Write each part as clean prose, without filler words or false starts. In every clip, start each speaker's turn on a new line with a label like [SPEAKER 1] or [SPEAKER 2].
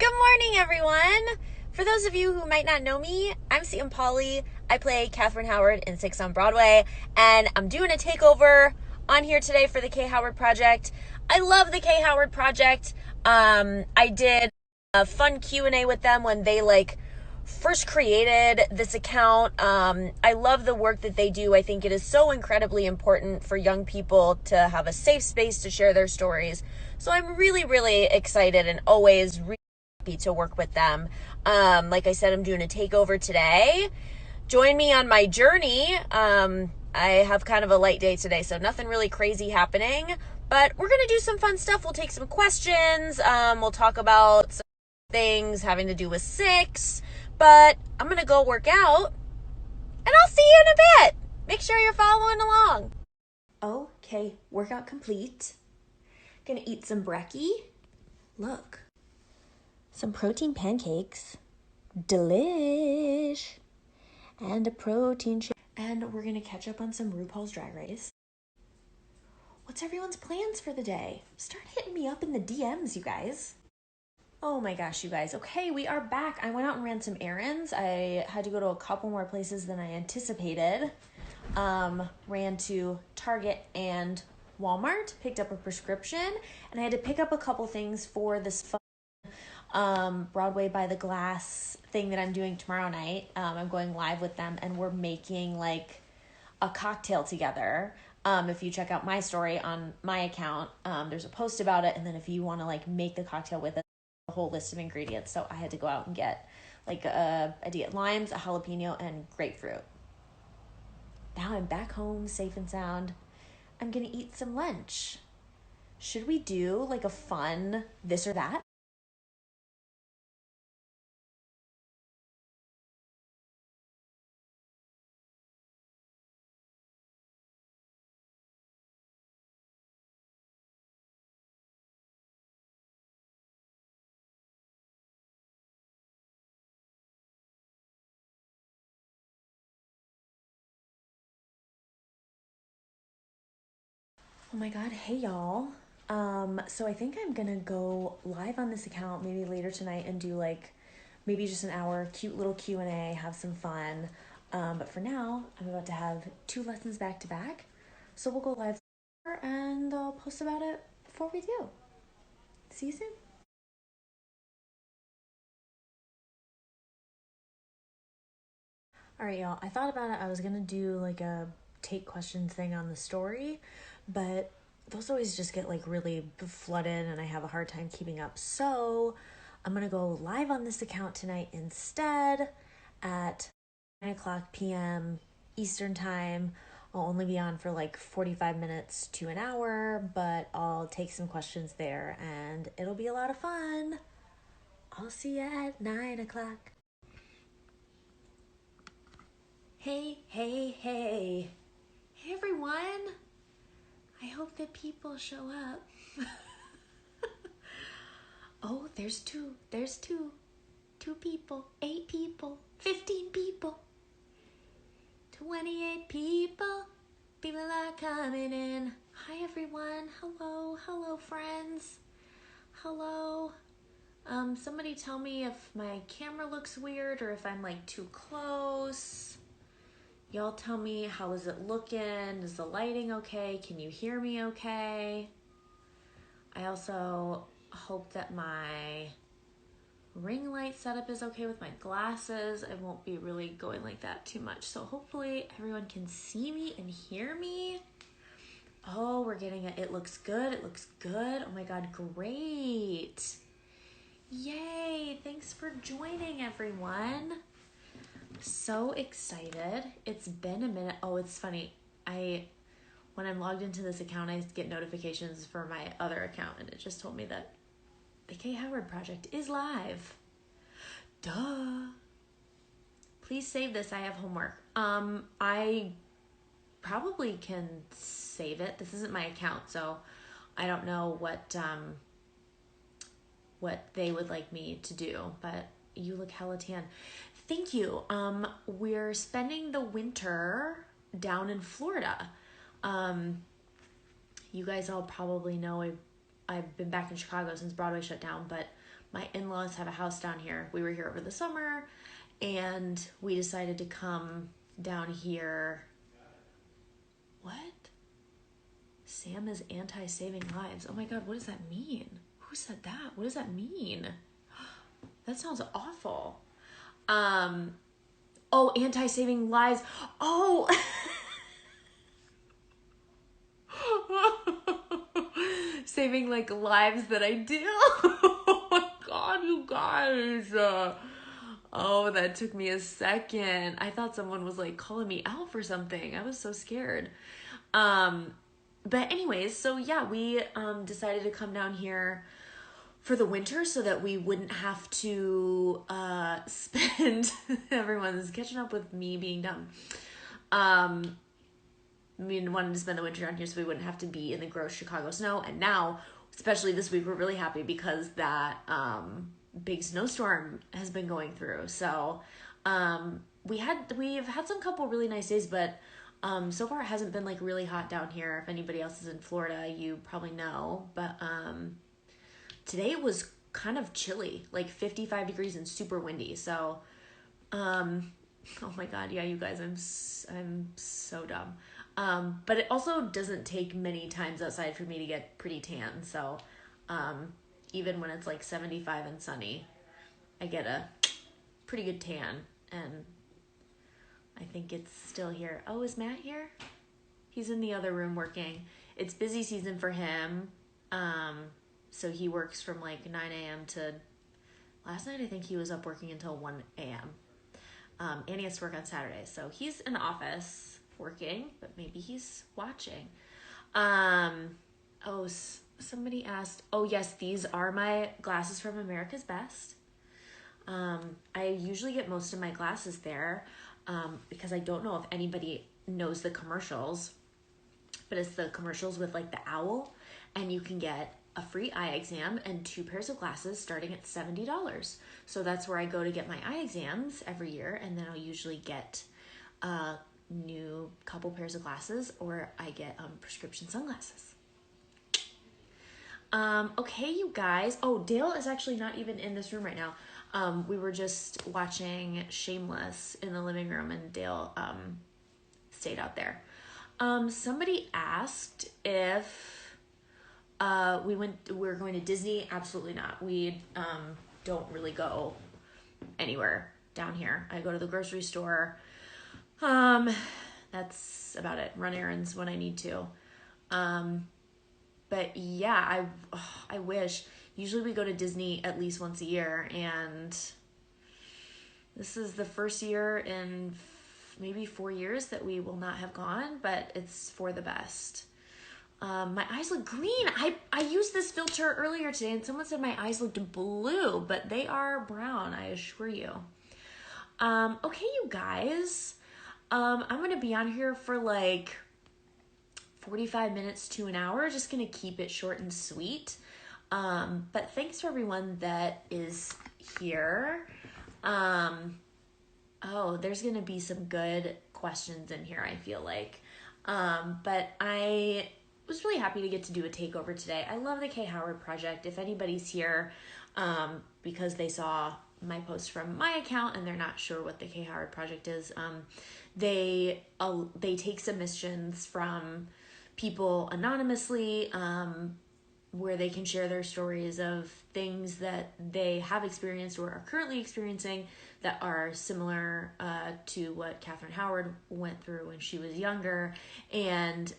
[SPEAKER 1] Good morning, everyone. For those of you who might not know me, I'm Pauly. I play Catherine Howard in Six on Broadway, and I'm doing a takeover on here today for the K. Howard Project. I love the K. Howard Project. I did a fun Q&A with them when they first created this account. I love the work that they do. I think it is so incredibly important for young people to have a safe space to share their stories. So I'm really, really excited and always really happy to work with them. Like I said, I'm doing a takeover today. Join me on my journey. I have kind of a light day today, so nothing really crazy happening, but we're going to do some fun stuff. We'll take some questions. We'll talk about some things having to do with Six, but I'm going to go work out, and I'll see you in a bit. Make sure you're following along. Okay, workout complete. Gonna eat some brekkie. Look. Some protein pancakes. Delish. And a protein shake. And we're gonna catch up on some RuPaul's Drag Race. What's everyone's plans for the day? Start hitting me up in the DMs, you guys. Oh my gosh, you guys. Okay, we are back. I went out and ran some errands. I had to go to a couple more places than I anticipated. Ran to Target and Walmart, picked up a prescription, and I had to pick up a couple things for this fun Broadway by the Glass thing that I'm doing tomorrow night. I'm going live with them, and we're making a cocktail together. If you check out my story on my account, there's a post about it, and then if you want to make the cocktail with it, a whole list of ingredients. So I had to go out and get a limes, a jalapeno, and grapefruit. Now I'm back home, safe and sound. I'm gonna eat some lunch. Should we do a fun this or that? Oh my god, hey y'all. So I think I'm gonna go live on this account maybe later tonight and do maybe just an hour, cute little Q&A, have some fun. But for now, I'm about to have 2 lessons back to back. So we'll go live and I'll post about it before we do. See you soon. All right, y'all. I thought about it. I was gonna do a take questions thing on the story, but those always just get really flooded and I have a hard time keeping up. So I'm gonna go live on this account tonight instead at 9:00 p.m. Eastern time. I'll only be on for 45 minutes to an hour, but I'll take some questions there and it'll be a lot of fun. I'll see you at 9:00. Hey, hey, hey. Hey, everyone. I hope that people show up. Oh, there's two. There's two. 2 people. 8 people. 15 people. 28 people. People are coming in. Hi, everyone. Hello. Hello, friends. Hello. Somebody tell me if my camera looks weird or if I'm too close. Y'all tell me, how is it looking? Is the lighting okay? Can you hear me okay? I also hope that my ring light setup is okay with my glasses. I won't be really going like that too much. So hopefully everyone can see me and hear me. Oh, we're getting it. It looks good. It looks good. Oh my God, great. Yay. Thanks for joining, everyone. So excited. It's been a minute. Oh, it's funny. When I'm logged into this account, I get notifications for my other account, and it just told me that the K. Howard Project is live. Duh. Please save this. I have homework. I probably can save it. This isn't my account, so I don't know what they would like me to do, but you look hella tan. Thank you. We're spending the winter down in Florida. You guys all probably know I've been back in Chicago since Broadway shut down, but my in-laws have a house down here. We were here over the summer, and we decided to come down here. What? Sam is anti-saving lives. Oh my God, what does that mean? Who said that? What does that mean? That sounds awful. Oh, anti-saving lives. Oh. Saving like lives that I do. Oh my God, you guys. Oh, that took me a second. I thought someone was like calling me out for something. I was so scared. But anyways, so yeah, we decided to come down here for the winter so that we wouldn't have to spend everyone's catching up with me being dumb. We wanted to spend the winter down here so we wouldn't have to be in the gross Chicago snow. And now, especially this week, we're really happy because that big snowstorm has been going through. So we've had some couple really nice days, but so far it hasn't been like really hot down here. If anybody else is in Florida, you probably know. But today it was kind of chilly, like 55 degrees and super windy. So, oh my God, yeah, you guys, I'm so dumb. But it also doesn't take many times outside for me to get pretty tan. So, even when it's like 75 and sunny, I get a pretty good tan, and I think it's still here. Oh, is Matt here? He's in the other room working. It's busy season for him. So he works from like 9 a.m. to last night. I think he was up working until 1 a.m. And he has to work on Saturdays. So he's in the office working, but maybe he's watching. Somebody asked, oh yes, these are my glasses from America's Best. I usually get most of my glasses there, because I don't know if anybody knows the commercials, but it's the commercials with like the owl, and you can get a free eye exam and 2 pairs of glasses starting at $70. So that's where I go to get my eye exams every year, and then I'll usually get new couple pairs of glasses, or I get prescription sunglasses. Okay, you guys. Oh, Dale is actually not even in this room right now. We were just watching Shameless in the living room, and Dale stayed out there. Somebody asked if we're going to Disney. Absolutely not. We don't really go anywhere down here. I go to the grocery store. That's about it. Run errands when I need to. But yeah, I wish. Usually we go to Disney at least once a year, and this is the first year in maybe 4 years that we will not have gone, but it's for the best. My eyes look green. I used this filter earlier today, and someone said my eyes looked blue, but they are brown, I assure you. Okay, you guys. I'm going to be on here for like 45 minutes to an hour. Just going to keep it short and sweet. But thanks for everyone that is here. There's going to be some good questions in here, I feel like. But I was really happy to get to do a takeover today. I love the Kay Howard Project. If anybody's here, because they saw my post from my account and they're not sure what the Kay Howard Project is, they take submissions from people anonymously, where they can share their stories of things that they have experienced or are currently experiencing that are similar to what Catherine Howard went through when she was younger. And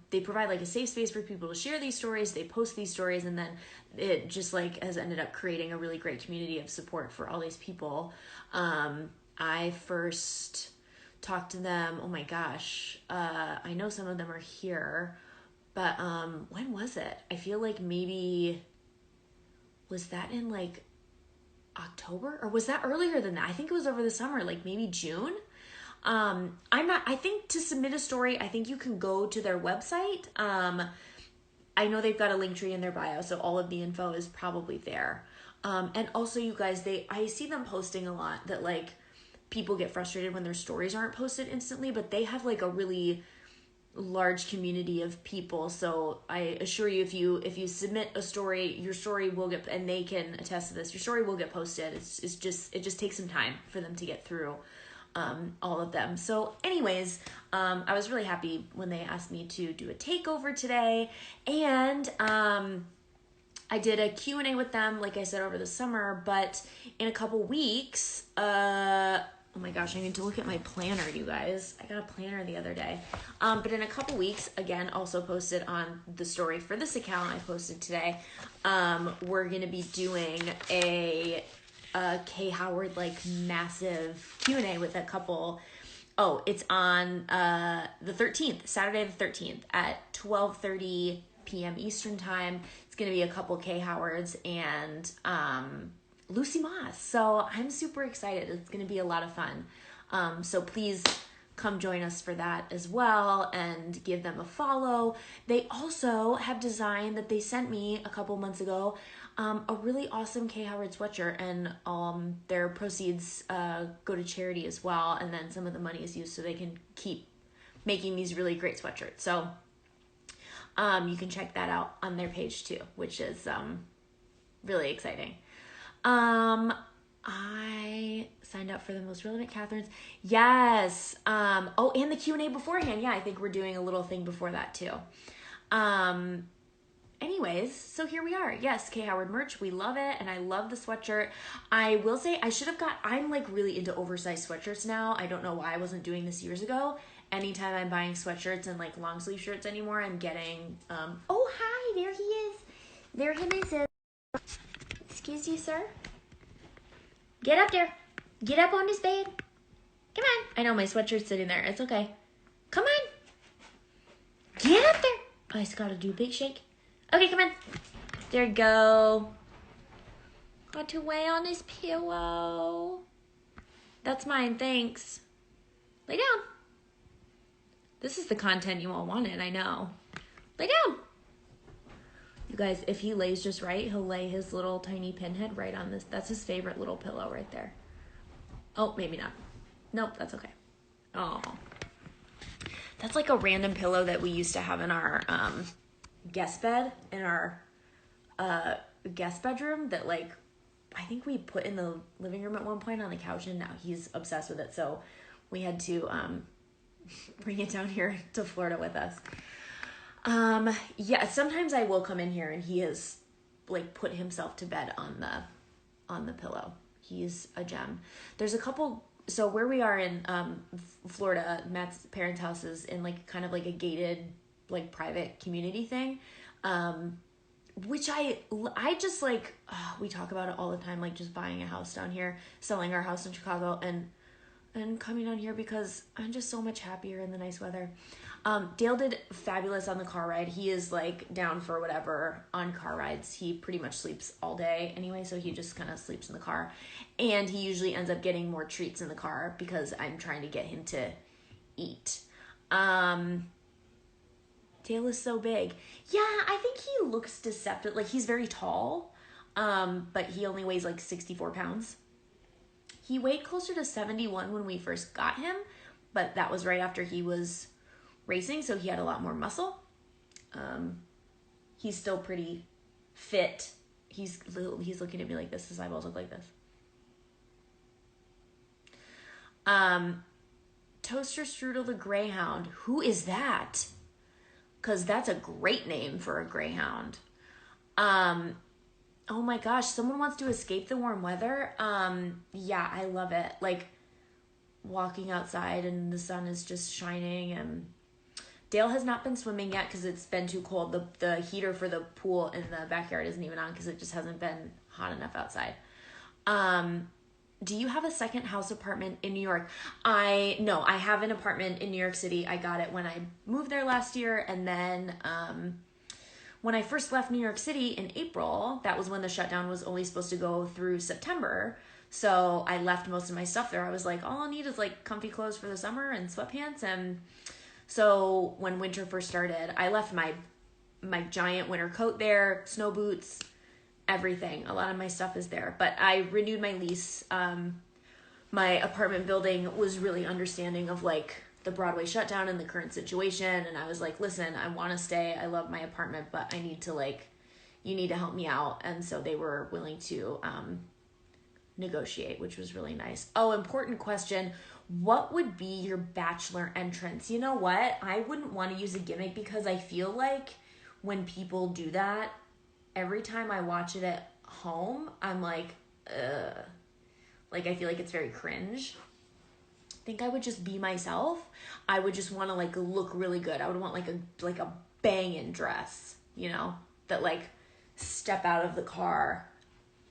[SPEAKER 1] they provide like a safe space for people to share these stories. They post these stories, and then it just like has ended up creating a really great community of support for all these people. I first talked to them, oh my gosh, I know some of them are here, but when was it? I feel like maybe, was that in like October, or was that earlier than that? I think it was over the summer, like maybe June. I think to submit a story, I think you can go to their website. I know they've got a link tree in their bio, so all of the info is probably there. And also, you guys, I see them posting a lot that like people get frustrated when their stories aren't posted instantly, but they have like a really large community of people. So I assure you, if you submit a story, your story will get, and they can attest to this, your story will get posted. It just takes some time for them to get through all of them. So anyways, I was really happy when they asked me to do a takeover today, and I did a Q&A with them, like I said, over the summer, but in a couple weeks, oh my gosh, I need to look at my planner, you guys. I got a planner the other day. But in a couple weeks, again, also posted on the story for this account I posted today, we're going to be doing a Kay Howard, like, massive Q&A with a couple. Oh, it's on the 13th, Saturday the 13th at 12:30 p.m. Eastern time. It's going to be a couple Kay Howards and Lucy Moss. So I'm super excited. It's going to be a lot of fun. So please come join us for that as well and give them a follow. They also have designed, that they sent me a couple months ago, a really awesome Kay Howard sweatshirt, and their proceeds go to charity as well, and then some of the money is used so they can keep making these really great sweatshirts. So you can check that out on their page too, which is really exciting. I signed up for the most relevant Catherine's. Yes. Oh, and the Q&A beforehand. Yeah, I think we're doing a little thing before that too. Anyways, so here we are. Yes, Kay Howard merch. We love it, and I love the sweatshirt. I will say I'm like really into oversized sweatshirts now. I don't know why I wasn't doing this years ago. Anytime I'm buying sweatshirts and like long sleeve shirts anymore, I'm getting, oh, hi, there he is. There he is. Excuse you, sir. Get up there. Get up on this bed. Come on. I know my sweatshirt's sitting there. It's okay. Come on. Get up there. I just gotta do a big shake. Okay, come on. There you go. Got to lay on this pillow. That's mine, thanks. Lay down. This is the content you all wanted, I know. Lay down. You guys, if he lays just right, he'll lay his little tiny pinhead right on this. That's his favorite little pillow right there. Oh, maybe not. Nope, that's okay. Oh. That's like a random pillow that we used to have in our guest bed, in our guest bedroom, that like I think we put in the living room at one point on the couch, and now he's obsessed with it. So we had to bring it down here to Florida with us. Yeah, sometimes I will come in here and he has like put himself to bed on the pillow. He's a gem. There's a couple, so where we are in Florida, Matt's parents' house is in like kind of like a gated, like private community thing, which I just like, we talk about it all the time, like just buying a house down here, selling our house in Chicago, and coming down here because I'm just so much happier in the nice weather. Dale did fabulous on the car ride. He is like down for whatever on car rides. He pretty much sleeps all day anyway, so he just kind of sleeps in the car. And he usually ends up getting more treats in the car because I'm trying to get him to eat. Dale is so big. Yeah, I think he looks deceptive. Like, he's very tall, but he only weighs like 64 pounds. He weighed closer to 71 when we first got him, but that was right after he was racing, so he had a lot more muscle. He's still pretty fit. He's looking at me like this. His eyeballs look like this. Toaster Strudel the Greyhound. Who is that? Because that's a great name for a greyhound. Oh my gosh, someone wants to escape the warm weather. Yeah, I love it. Like, walking outside and the sun is just shining, and Dale has not been swimming yet because it's been too cold. The heater for the pool in the backyard isn't even on because it just hasn't been hot enough outside. Do you have a second house apartment in New York? No, I have an apartment in New York City. I got it when I moved there last year, and then when I first left New York City in April, that was when the shutdown was only supposed to go through September. So I left most of my stuff there. I was like, all I need is like comfy clothes for the summer and sweatpants. And so when winter first started, I left my giant winter coat there, snow boots, everything. A lot of my stuff is there. But I renewed my lease. My apartment building was really understanding of like the Broadway shutdown and the current situation. And I was like, listen, I want to stay. I love my apartment, but I need to like, you need to help me out. And so they were willing to negotiate, which was really nice. Oh, important question. What would be your Bachelor entrance? You know what? I wouldn't want to use a gimmick because I feel like when people do that, every time I watch it at home, I'm like, ugh. Like, I feel like it's very cringe. I think I would just be myself. I would just want to like look really good. I would want like a banging dress, you know, that like step out of the car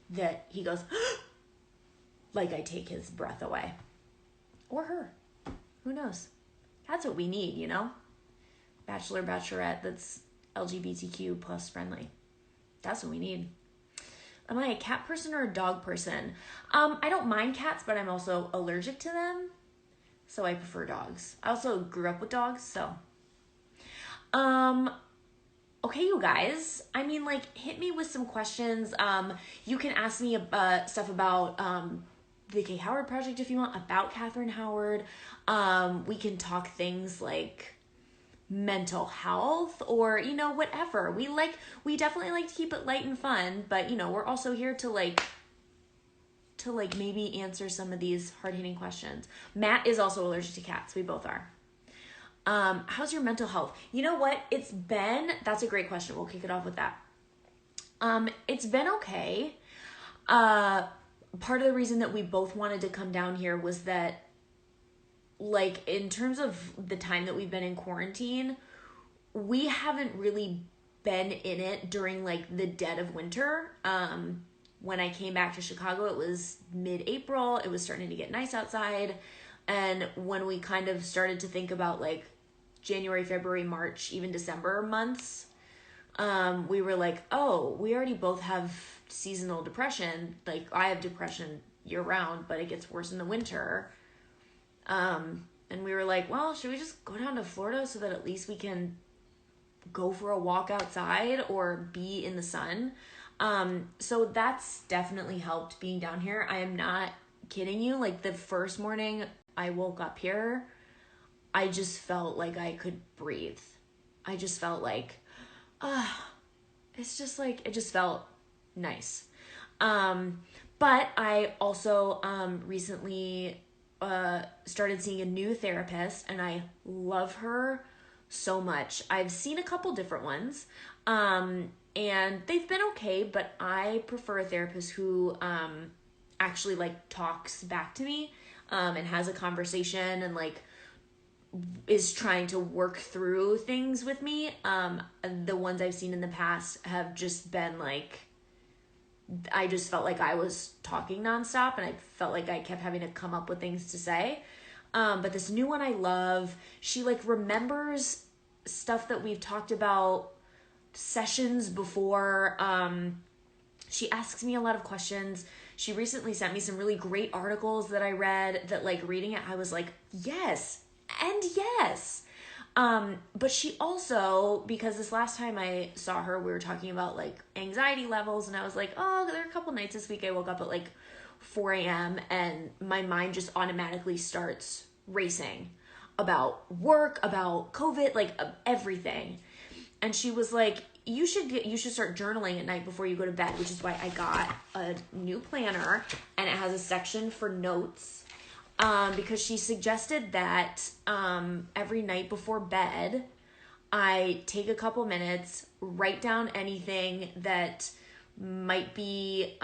[SPEAKER 1] that he goes, like I take his breath away. Or her. Who knows? That's what we need, you know? Bachelor, bachelorette that's LGBTQ plus friendly. That's what we need. Am I a cat person or a dog person? I don't mind cats, but I'm also allergic to them. So I prefer dogs. I also grew up with dogs, so. Okay, you guys. I mean, like, hit me with some questions. You can ask me stuff about the Kay Howard Project if you want, about Catherine Howard. We can talk things like mental health or, you know, whatever. We definitely like to keep it light and fun, but, you know, we're also here to maybe answer some of these hard-hitting questions. Matt is also allergic to cats. We both are. How's your mental health? You know what? That's a great question. We'll kick it off with that. It's been okay. Part of the reason that we both wanted to come down here was that, like, in terms of the time that we've been in quarantine, we haven't really been in it during, like, the dead of winter. When I came back to Chicago, it was mid-April. It was starting to get nice outside. And when we kind of started to think about, like, January, February, March, even December months, we were like, oh, we already both have seasonal depression. Like, I have depression year-round, but it gets worse in the winter. And we were like, well, should we just go down to Florida so that at least we can go for a walk outside or be in the sun? So that's definitely helped being down here. I am not kidding you. Like, the first morning I woke up here, I just felt like I could breathe. I just felt like, it just felt nice. But I also, recently, started seeing a new therapist, and I love her so much. I've seen a couple different ones, and they've been okay, but I prefer a therapist who actually like talks back to me and has a conversation and like is trying to work through things with me. The ones I've seen in the past have just been like, I just felt like I was talking nonstop and I felt like I kept having to come up with things to say. But this new one I love, she like remembers stuff that we've talked about sessions before. She asks me a lot of questions. She recently sent me some really great articles that I read that like reading it, I was like, yes, and yes. But she also, because this last time I saw her, we were talking about like anxiety levels, and I was like, oh, there are a couple nights this week I woke up at like 4 a.m. and my mind just automatically starts racing about work, about COVID, like everything. And she was like, you should start journaling at night before you go to bed, which is why I got a new planner, and it has a section for notes. Because she suggested that every night before bed, I take a couple minutes, write down anything that might be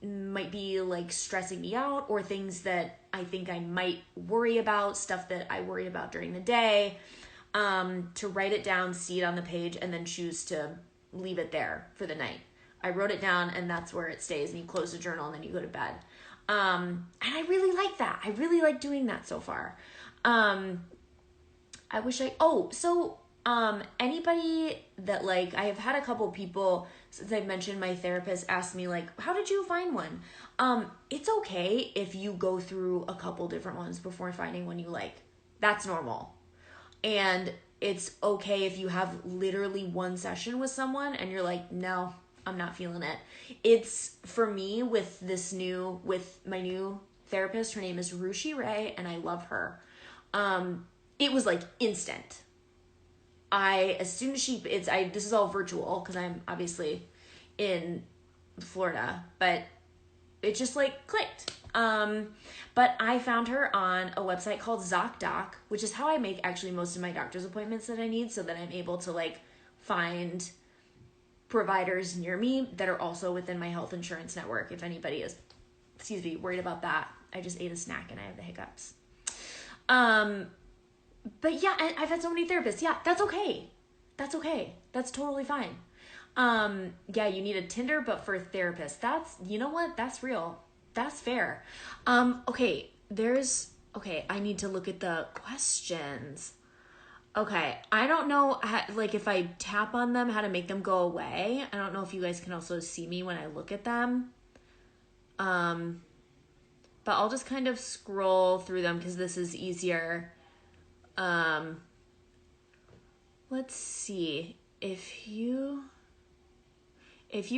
[SPEAKER 1] like stressing me out, or things that I think I might worry about, stuff that I worry about during the day, to write it down, see it on the page, and then choose to leave it there for the night. I wrote it down, and that's where it stays, and you close the journal, and then you go to bed. And I really like that. I really like doing that so far. Anybody that like, I have had a couple people since I mentioned my therapist asked me like, how did you find one? It's okay if you go through a couple different ones before finding one you like. That's normal. And it's okay if you have literally one session with someone and you're like, no, I'm not feeling it. It's for me with my new therapist. Her name is Rushi Ray, and I love her. It was like instant. As soon as this is all virtual because I'm obviously in Florida, but it just like clicked. But I found her on a website called ZocDoc, which is how I make actually most of my doctor's appointments that I need, so that I'm able to like find providers near me that are also within my health insurance network. If anybody is, worried about that. I just ate a snack and I have the hiccups. But yeah, I've had so many therapists. Yeah, that's okay. That's okay. That's totally fine. Yeah, you need a Tinder, but for a therapist. You know what? That's real. That's fair. Okay, I need to look at the questions. Okay, I don't know if I tap on them, how to make them go away. I don't know if you guys can also see me when I look at them. But I'll just kind of scroll through them because this is easier. Let's see. If you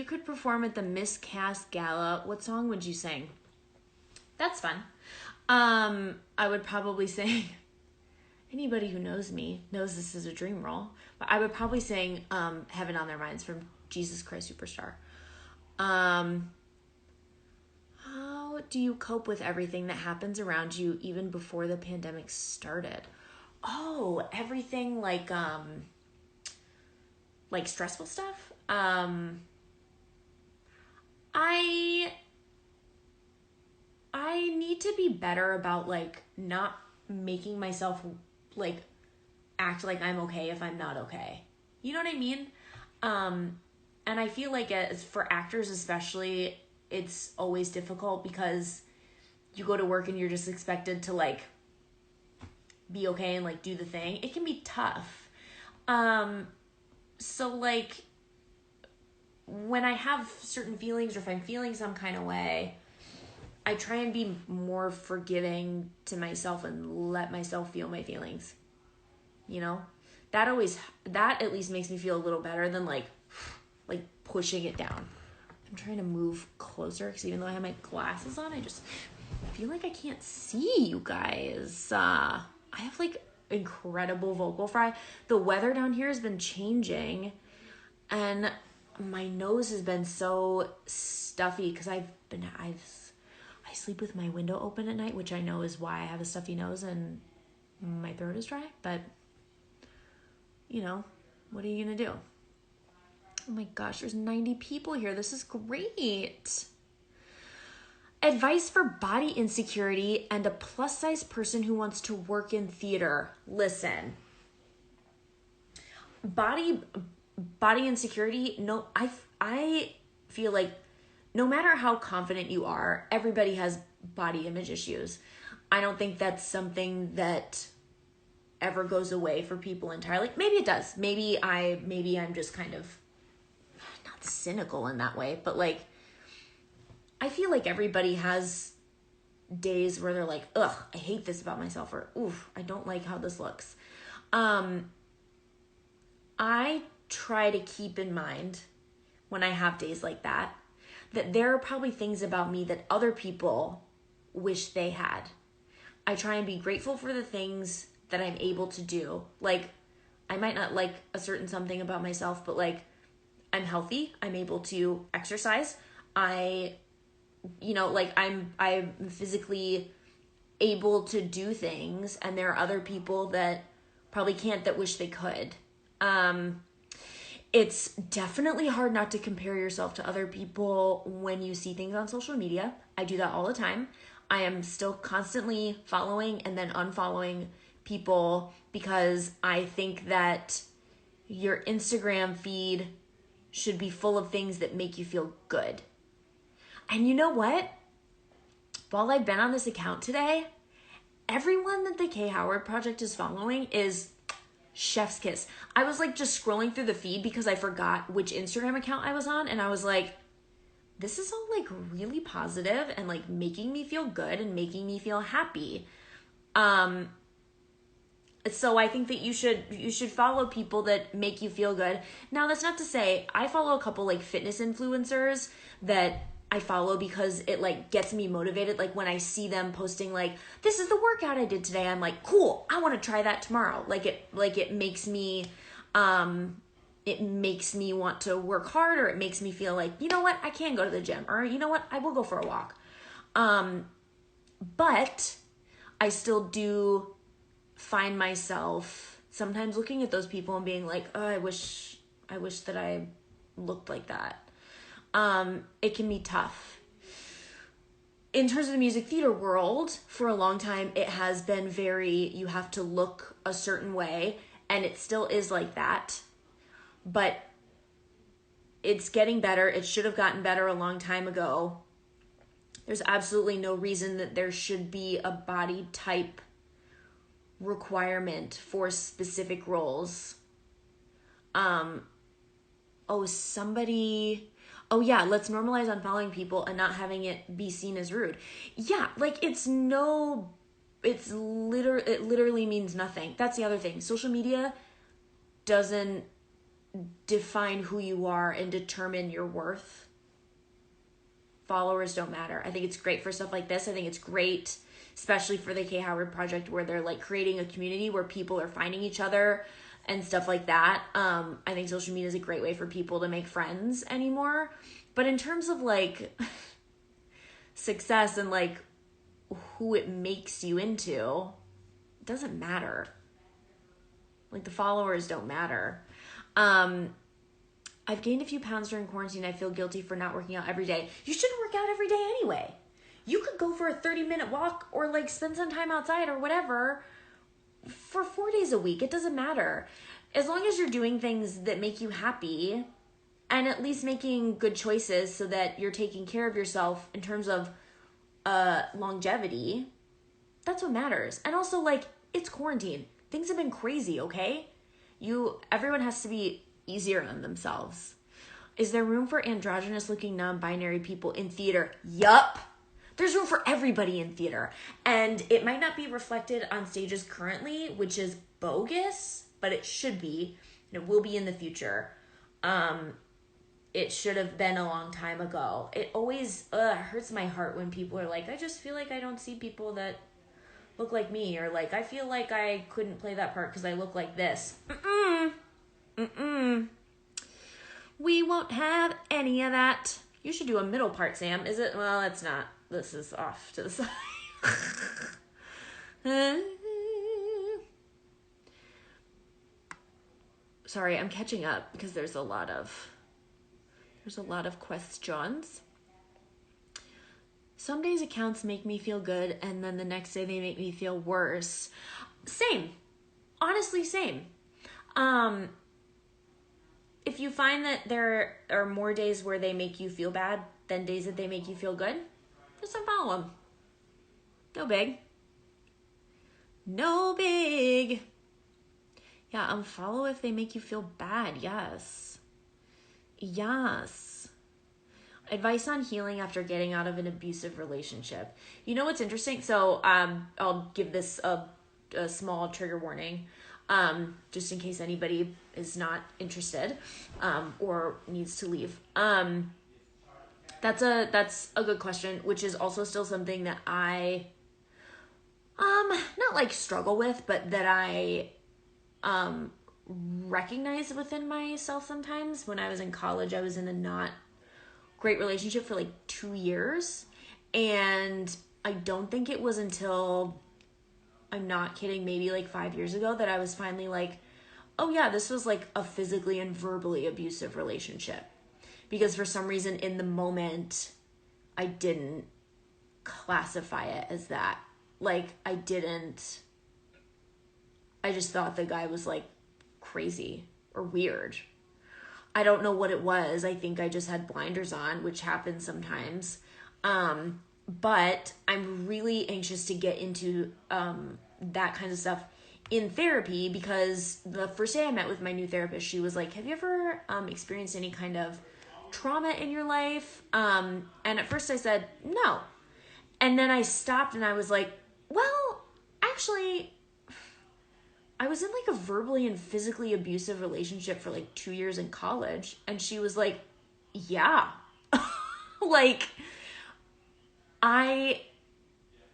[SPEAKER 1] could perform at the Miscast Gala, what song would you sing? That's fun. I would probably sing, anybody who knows me knows this is a dream role, but I would probably sing Heaven on Their Minds from Jesus Christ Superstar. How do you cope with everything that happens around you even before the pandemic started? Oh, everything like stressful stuff? I need to be better about like not making myself like act like I'm okay if I'm not okay. You know what I mean? And I feel like as for actors especially, it's always difficult because you go to work and you're just expected to like be okay and like do the thing. It can be tough. So like when I have certain feelings or if I'm feeling some kind of way, I try and be more forgiving to myself and let myself feel my feelings. You know, that at least makes me feel a little better than like pushing it down. I'm trying to move closer because even though I have my glasses on, I just feel like I can't see you guys. I have like incredible vocal fry. The weather down here has been changing and my nose has been so stuffy because I sleep with my window open at night, which I know is why I have a stuffy nose and my throat is dry, but you know, what are you gonna do? Oh my gosh, there's 90 people here. This is great. Advice for body insecurity and a plus size person who wants to work in theater. Listen, body insecurity. No, I feel like no matter how confident you are, everybody has body image issues. I don't think that's something that ever goes away for people entirely. Maybe it does. Maybe I'm just kind of not cynical in that way, but like I feel like everybody has days where they're like, ugh, I hate this about myself, or oof, I don't like how this looks. I try to keep in mind when I have days like that there are probably things about me that other people wish they had. I try and be grateful for the things that I'm able to do. Like, I might not like a certain something about myself, but like, I'm healthy. I'm able to exercise. I'm physically able to do things, and there are other people that probably can't that wish they could. It's definitely hard not to compare yourself to other people when you see things on social media. I do that all the time. I am still constantly following and then unfollowing people because I think that your Instagram feed should be full of things that make you feel good. And you know what? While I've been on this account today, everyone that the K Howard Project is following is chef's kiss. I was like just scrolling through the feed because I forgot which Instagram account I was on, and I was like, this is all like really positive and like making me feel good and making me feel happy. So I think that you should follow people that make you feel good. Now, that's not to say I follow a couple like fitness influencers that I follow because it like gets me motivated. Like when I see them posting like, this is the workout I did today, I'm like, cool, I want to try that tomorrow. It makes me want to work hard, or it makes me feel like, you know what, I can go to the gym, or you know what, I will go for a walk. But I still do find myself sometimes looking at those people and being like, oh, I wish that I looked like that. It can be tough. In terms of the music theater world, for a long time, it has been you have to look a certain way, and it still is like that, but it's getting better. It should have gotten better a long time ago. There's absolutely no reason that there should be a body type requirement for specific roles. Oh yeah, let's normalize unfollowing people and not having it be seen as rude. Yeah, like it literally means nothing. That's the other thing. Social media doesn't define who you are and determine your worth. Followers don't matter. I think it's great for stuff like this. I think it's great, especially for the K. Howard Project, where they're like creating a community where people are finding each other and stuff like that. I think social media is a great way for people to make friends anymore. But in terms of like success and like who it makes you into, it doesn't matter. Like the followers don't matter. I've gained a few pounds during quarantine. I feel guilty for not working out every day. You shouldn't work out every day anyway. You could go for a 30-minute walk or like spend some time outside or whatever for 4 days a week. It doesn't matter. As long as you're doing things that make you happy and at least making good choices so that you're taking care of yourself in terms of longevity, that's what matters. And also, like, it's quarantine. Things have been crazy, okay? Everyone has to be easier on themselves. Is there room for androgynous looking non-binary people in theater? Yup. There's room for everybody in theater. And it might not be reflected on stages currently, which is bogus, but it should be. And it will be in the future. It should have been a long time ago. It always hurts my heart when people are like, I just feel like I don't see people that look like me. Or like, I feel like I couldn't play that part because I look like this. We won't have any of that. You should do a middle part, Sam. Is it? Well, it's not. This is off to the side. Sorry, I'm catching up because there's a lot of questions. Some days accounts make me feel good, and then the next day they make me feel worse. Same. Honestly, same. If you find that there are more days where they make you feel bad than days that they make you feel good, just unfollow them. No big. No big. Yeah, unfollow if they make you feel bad. Yes. Yes. Advice on healing after getting out of an abusive relationship. You know what's interesting? So I'll give this a small trigger warning, just in case anybody is not interested or needs to leave. That's a good question, which is also still something that I not like struggle with, but that I recognize within myself sometimes. When I was in college, I was in a not great relationship for like 2 years, and I don't think it was until, I'm not kidding, maybe like 5 years ago that I was finally like, oh yeah, this was like a physically and verbally abusive relationship. Because for some reason in the moment, I didn't classify it as that. Like I just thought the guy was like crazy or weird. I don't know what it was. I think I just had blinders on, which happens sometimes. But I'm really anxious to get into that kind of stuff in therapy, because the first day I met with my new therapist, she was like, have you ever experienced any kind of trauma in your life? And at first I said, no. And then I stopped and I was like, well, actually, I was in like a verbally and physically abusive relationship for like 2 years in college. And she was like, yeah. Like,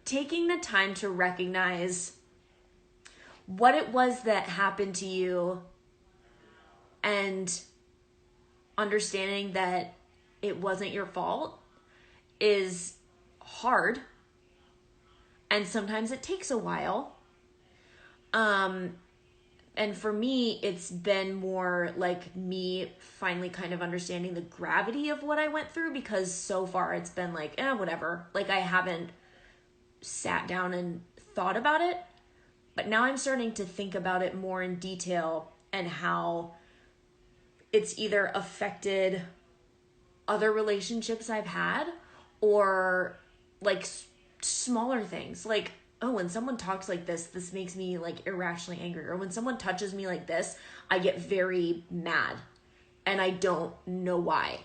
[SPEAKER 1] taking the time to recognize what it was that happened to you and understanding that it wasn't your fault is hard. And sometimes it takes a while. And for me, it's been more like me finally kind of understanding the gravity of what I went through, because so far it's been like, whatever. Like, I haven't sat down and thought about it. But now I'm starting to think about it more in detail and how it's either affected other relationships I've had or like smaller things. Like, oh, when someone talks like this makes me like irrationally angry. Or when someone touches me like this, I get very mad and I don't know why.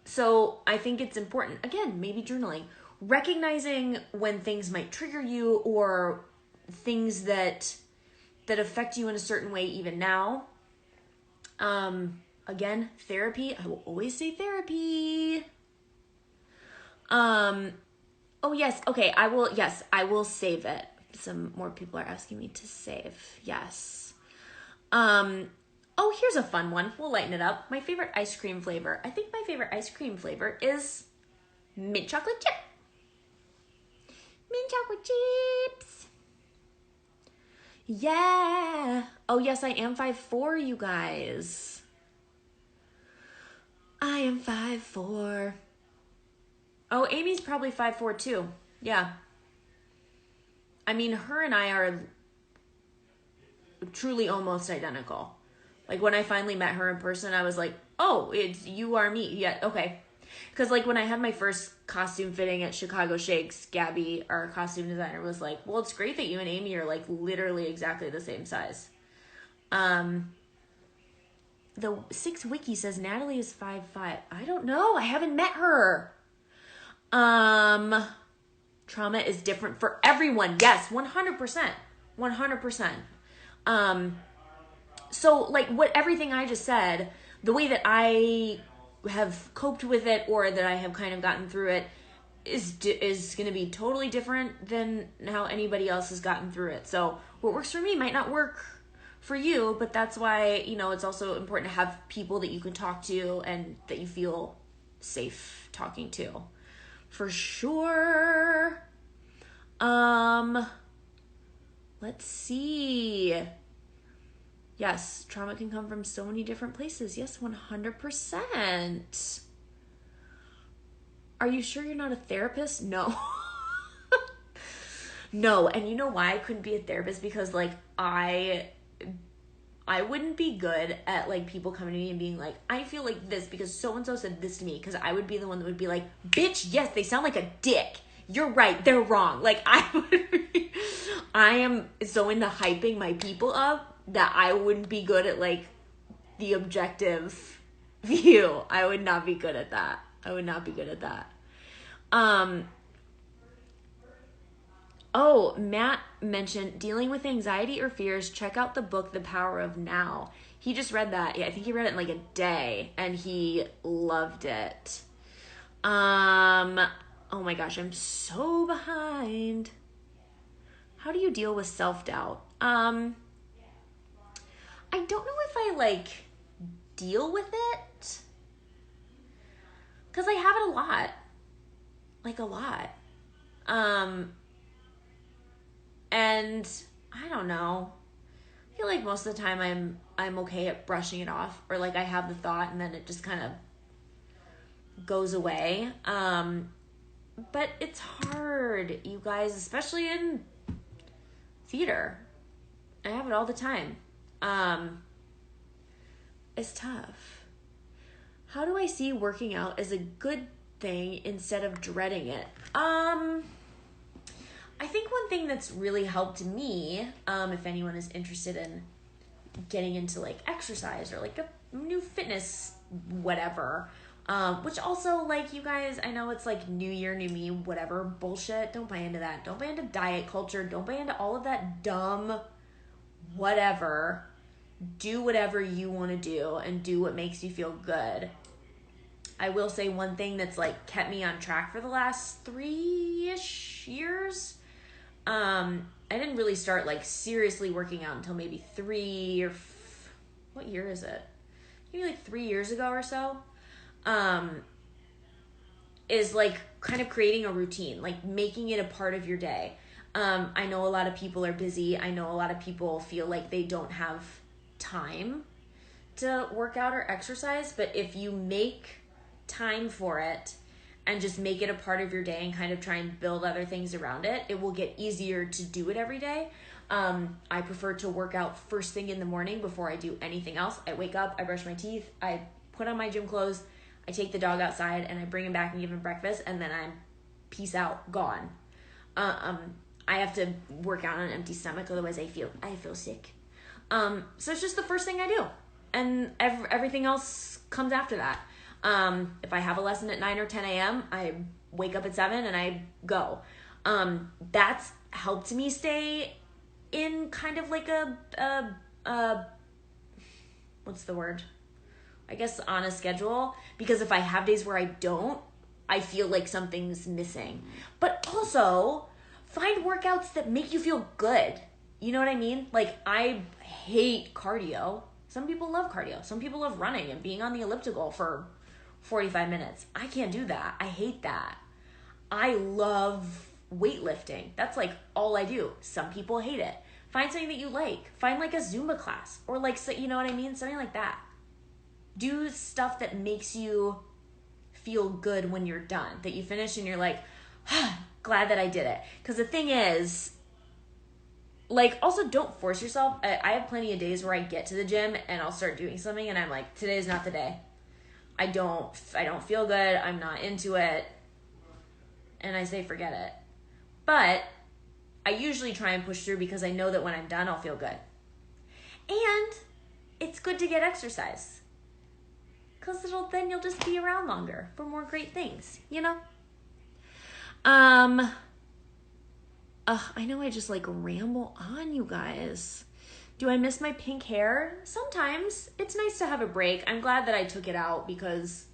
[SPEAKER 1] So I think it's important, again, maybe journaling, recognizing when things might trigger you or things that affect you in a certain way even now. Again, therapy. I will always say therapy. Oh yes. Okay. I will save it. Some more people are asking me to save. Yes. Oh, here's a fun one. We'll lighten it up. My favorite ice cream flavor. I think my favorite ice cream flavor is mint chocolate chip. Mint chocolate chips. Yeah. Oh yes, I am 5'4", you guys. I am 5'4". Oh, Amy's probably 5'4" too. Yeah. I mean, her and I are truly almost identical. Like, when I finally met her in person, I was like, oh, you are me. Yeah, okay. Because, like, when I had my first costume fitting at Chicago Shakes, Gabby, our costume designer, was like, well, it's great that you and Amy are, like, literally exactly the same size. The 6 Wiki says Natalie is 5'5". I don't know. I haven't met her. Trauma is different for everyone. Yes, 100%. 100%. So, like, everything I just said, the way that I have coped with it or that I have kind of gotten through it is going to be totally different than how anybody else has gotten through it. So what works for me might not work for you, but that's why, it's also important to have people that you can talk to and that you feel safe talking to. For sure. Let's see. Yes, trauma can come from so many different places. Yes, 100%. Are you sure you're not a therapist? No. No, and you know why I couldn't be a therapist? Because, like, I wouldn't be good at, like, people coming to me and being like, I feel like this because so-and-so said this to me. Because I would be the one that would be like, bitch, yes, they sound like a dick. You're right, they're wrong. Like, I am so into hyping my people up that I wouldn't be good at, like, the objective view. I would not be good at that. Oh, Matt mentioned dealing with anxiety or fears. Check out the book, The Power of Now. He just read that. Yeah, I think he read it in like a day and he loved it. Oh my gosh, I'm so behind. How do you deal with self-doubt? I don't know if I like deal with it. Because I have it a lot. Like a lot. And I don't know. I feel like most of the time I'm okay at brushing it off, or like I have the thought and then it just kind of goes away. But it's hard, you guys, especially in theater. I have it all the time. It's tough. How do I see working out as a good thing instead of dreading it? I think one thing that's really helped me, if anyone is interested in getting into like exercise or like a new fitness, whatever, which also, like, you guys, I know it's like new year, new me, whatever bullshit. Don't buy into that. Don't buy into diet culture. Don't buy into all of that dumb whatever. Do whatever you want to do and do what makes you feel good. I will say one thing that's like kept me on track for the last 3-ish years. I didn't really start like seriously working out until maybe what year is it? Maybe like 3 years ago or so. Is like kind of creating a routine, like making it a part of your day. I know a lot of people are busy. I know a lot of people feel like they don't have time to work out or exercise, but if you make time for it and just make it a part of your day and kind of try and build other things around it, it will get easier to do it every day. I prefer to work out first thing in the morning before I do anything else. I wake up, I brush my teeth, I put on my gym clothes, I take the dog outside and I bring him back and give him breakfast, and then I'm peace out, gone. I have to work out on an empty stomach, otherwise I feel sick. So it's just the first thing I do, and everything else comes after that. If I have a lesson at 9 or 10 a.m., I wake up at 7 and I go. That's helped me stay in kind of like what's the word? I guess on a schedule, because if I have days where I don't, I feel like something's missing. But also, find workouts that make you feel good. You know what I mean? Like, I hate cardio. Some people love cardio. Some people love running and being on the elliptical for 45 minutes. I can't do that. I hate that. I love weightlifting. That's like all I do. Some people hate it. Find something that you like. Find like a Zumba class or like, you know what I mean? Something like that. Do stuff that makes you feel good when you're done, that you finish and you're like, glad that I did it. Because the thing is, like, also don't force yourself. I have plenty of days where I get to the gym and I'll start doing something and I'm like, today's not the day. I don't feel good. I'm not into it. And I say, forget it. But I usually try and push through because I know that when I'm done, I'll feel good. And it's good to get exercise, because then you'll just be around longer for more great things, you know? I know I just like ramble on, you guys. Do I miss my pink hair? Sometimes. It's nice to have a break. I'm glad that I took it out because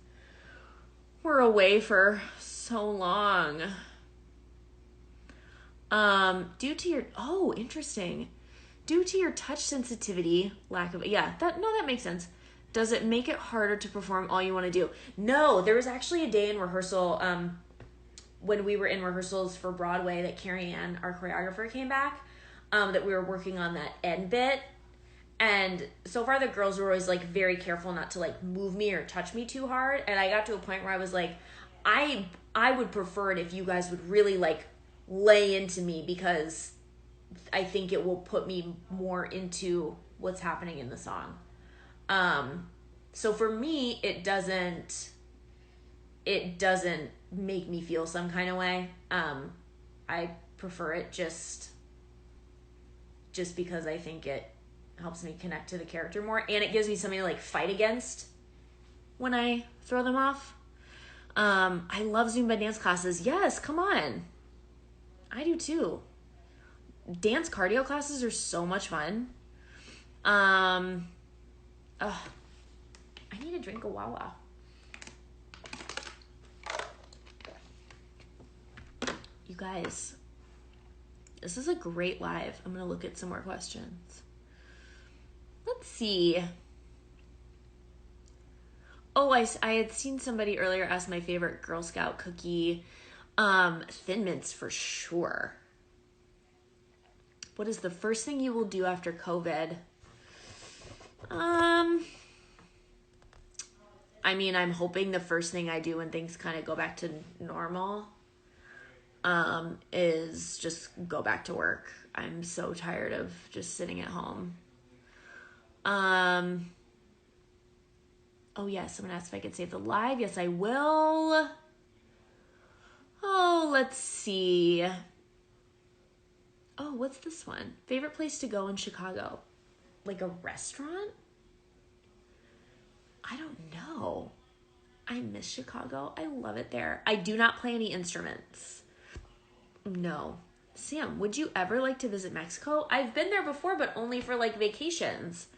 [SPEAKER 1] we're away for so long. Interesting. Due to your touch sensitivity, that makes sense. Does it make it harder to perform all you want to do? No, there was actually a day in rehearsal, when we were in rehearsals for Broadway, that Carrie Ann, our choreographer, came back, that we were working on that end bit. And so far the girls were always like very careful not to like move me or touch me too hard. And I got to a point where I was like, I would prefer it if you guys would really like lay into me, because I think it will put me more into what's happening in the song. So for me, it doesn't make me feel some kind of way. I prefer it just because I think it helps me connect to the character more, and it gives me something to like fight against when I throw them off. I love Zumba dance classes. Yes, come on. I do too. Dance cardio classes are so much fun. I need a drink of Wawa. You guys, this is a great live. I'm going to look at some more questions. Let's see. Oh, I had seen somebody earlier ask my favorite Girl Scout cookie. Thin Mints for sure. What is the first thing you will do after COVID? I mean, I'm hoping the first thing I do when things kind of go back to normal, is just go back to work. I'm so tired of just sitting at home. Oh yes, someone asked if I could save the live. Yes, I will. Oh, let's see. Oh, what's this one? Favorite place to go in Chicago? Like a restaurant? I don't know. I miss Chicago. I love it there. I do not play any instruments. No. Sam, would you ever like to visit Mexico? I've been there before, but only for like vacations.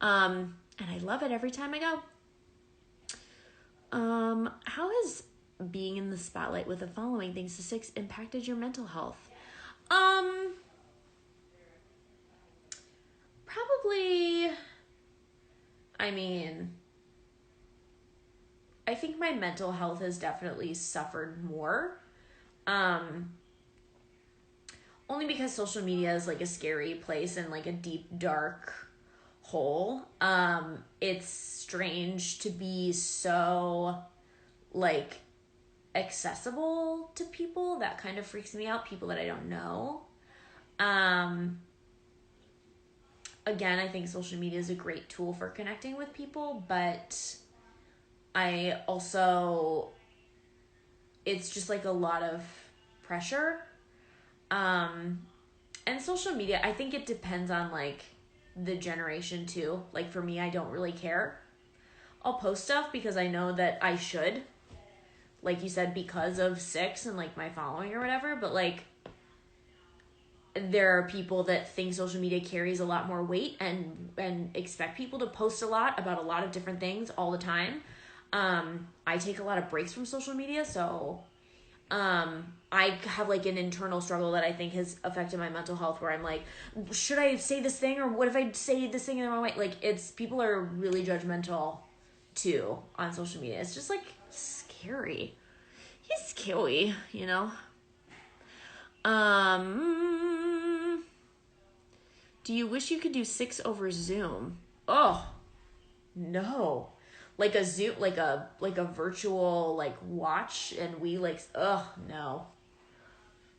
[SPEAKER 1] And I love it every time I go. How has being in the spotlight with a following thanks to Six impacted your mental health? Probably, I mean, I think my mental health has definitely suffered more. Only because social media is like a scary place and like a deep, dark hole. It's strange to be so like accessible to people. That kind of freaks me out. People that I don't know. Again, I think social media is a great tool for connecting with people, but I also, it's just like a lot of pressure. And social media, I think it depends on like the generation too. Like for me, I don't really care. I'll post stuff because I know that I should, like you said, because of Six and like my following or whatever. But like, there are people that think social media carries a lot more weight and expect people to post a lot about a lot of different things all the time. I take a lot of breaks from social media, so I have like an internal struggle that I think has affected my mental health, where I'm like, should I say this thing, or what if I say this thing in the wrong way? Like, people are really judgmental too on social media. It's just like scary. It's scary, you know? Do you wish you could do Six over Zoom? Oh, no. Like a Zoom, like a virtual like watch, and we like, no.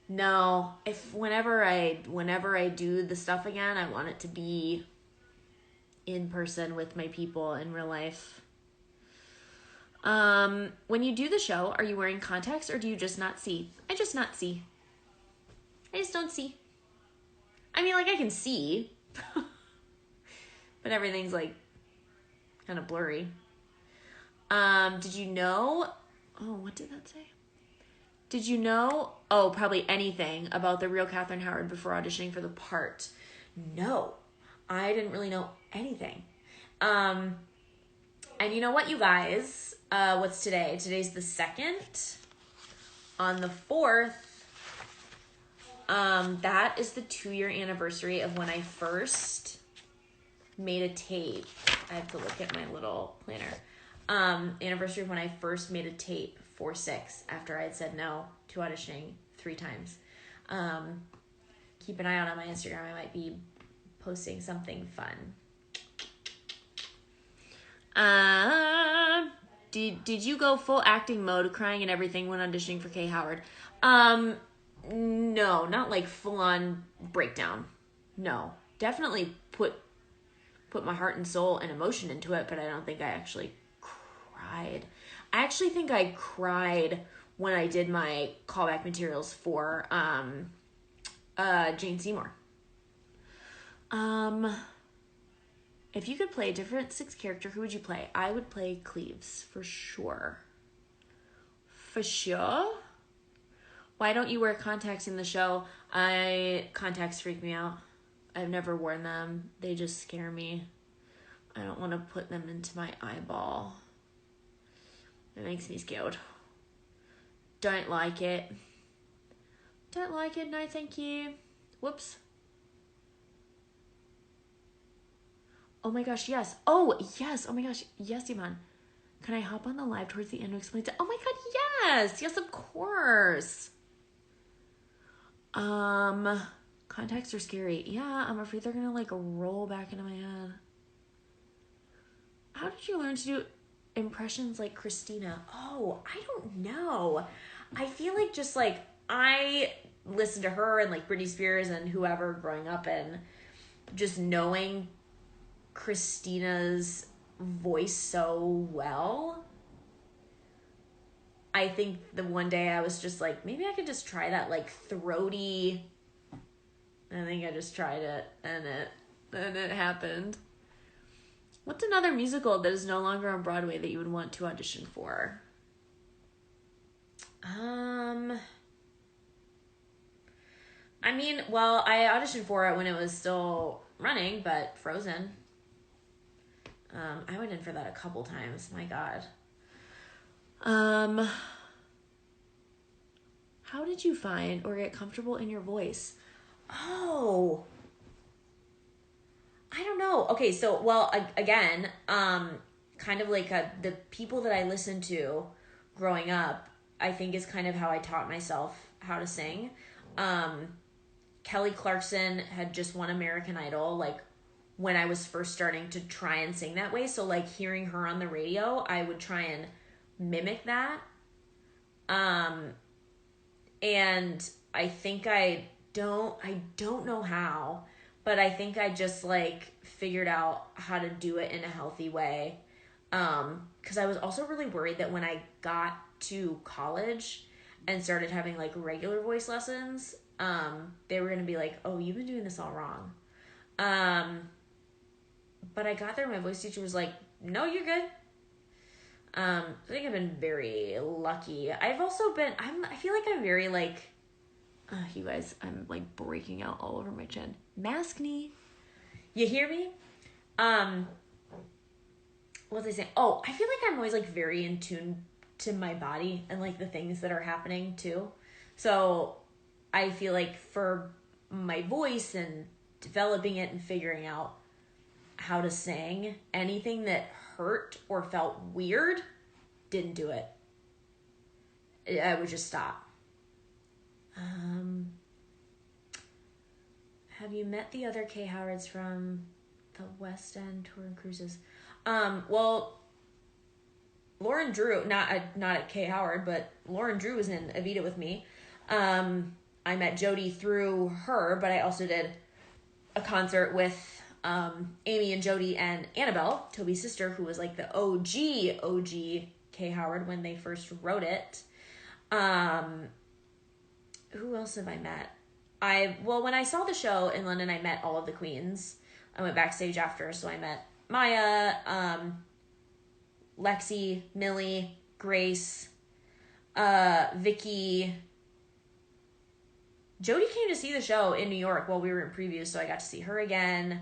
[SPEAKER 1] No. Whenever I do the stuff again, I want it to be in person with my people in real life. When you do the show, are you wearing contacts or do you just not see? I just not see. I just don't see. I mean, like, I can see, but everything's like kind of blurry. Did you know, what did that say? Did you know, probably anything about the real Catherine Howard before auditioning for the part? No, I didn't really know anything. And you know what, you guys, what's today? Today's the 2nd. On the 4th, that is the 2-year anniversary of when I first made a tape. I have to look at my little planner. Anniversary of when I first made a tape for Six after I had said no to auditioning 3 times. Keep an eye out on my Instagram. I might be posting something fun. Did you go full acting mode, crying and everything when auditioning for Kay Howard? No, not like full on breakdown. No, definitely put my heart and soul and emotion into it, but I don't think I actually cried. I actually think I cried when I did my callback materials for Jane Seymour. If you could play a different Six character, who would you play? I would play Cleves, for sure. For sure? Why don't you wear contacts in the show? Contacts freak me out. I've never worn them. They just scare me. I don't want to put them into my eyeball. It makes me scared. Don't like it. Don't like it. No, thank you. Whoops. Oh my gosh, yes. Oh, yes. Oh my gosh. Yes, Iman. Can I hop on the live towards the end to explain it? Oh my god, yes. Yes, of course. Contacts are scary. Yeah, I'm afraid they're gonna like roll back into my head. How did you learn to do impressions like Christina? Oh, I don't know. I feel like just like I listened to her and like Britney Spears and whoever growing up, and just knowing Christina's voice so well. I think the one day I was just like, maybe I could just try that like throaty. I think I just tried it and it happened. What's another musical that is no longer on Broadway that you would want to audition for? I mean, well, I auditioned for it when it was still running, but Frozen. I went in for that a couple times. My God. How did you find or get comfortable in your voice? Oh, I don't know. Okay, so, well, again, kind of like the people that I listened to growing up, I think is kind of how I taught myself how to sing. Kelly Clarkson had just won American Idol, like, when I was first starting to try and sing that way. So, like, hearing her on the radio, I would try and mimic that. And I think I don't know how, but I think I just, like, figured out how to do it in a healthy way. Because I was also really worried that when I got to college and started having, like, regular voice lessons, they were going to be like, oh, you've been doing this all wrong. But I got there, my voice teacher was like, no, you're good. I think I've been very lucky. I've also been, I feel like I'm very, like, you guys, I'm, like, breaking out all over my chin. Mask knee. You hear me? What was I saying? Oh, I feel like I'm always, like, very in tune to my body and, like, the things that are happening, too. So I feel like for my voice and developing it and figuring out how to sing, anything that hurt or felt weird, didn't do it. I would just stop. Have you met the other Kay Howards from the West End tour and cruises? Well, Lauren Drew, not at Kay Howard, but Lauren Drew was in Evita with me. I met Jody through her, but I also did a concert with Amy and Jody and Annabelle, Toby's sister, who was like the OG Kay Howard when they first wrote it. Who else have I met? When I saw the show in London, I met all of the queens. I went backstage after, so I met Maya, Lexi, Millie, Grace, Vicky. Jody came to see the show in New York while we were in previews, so I got to see her again.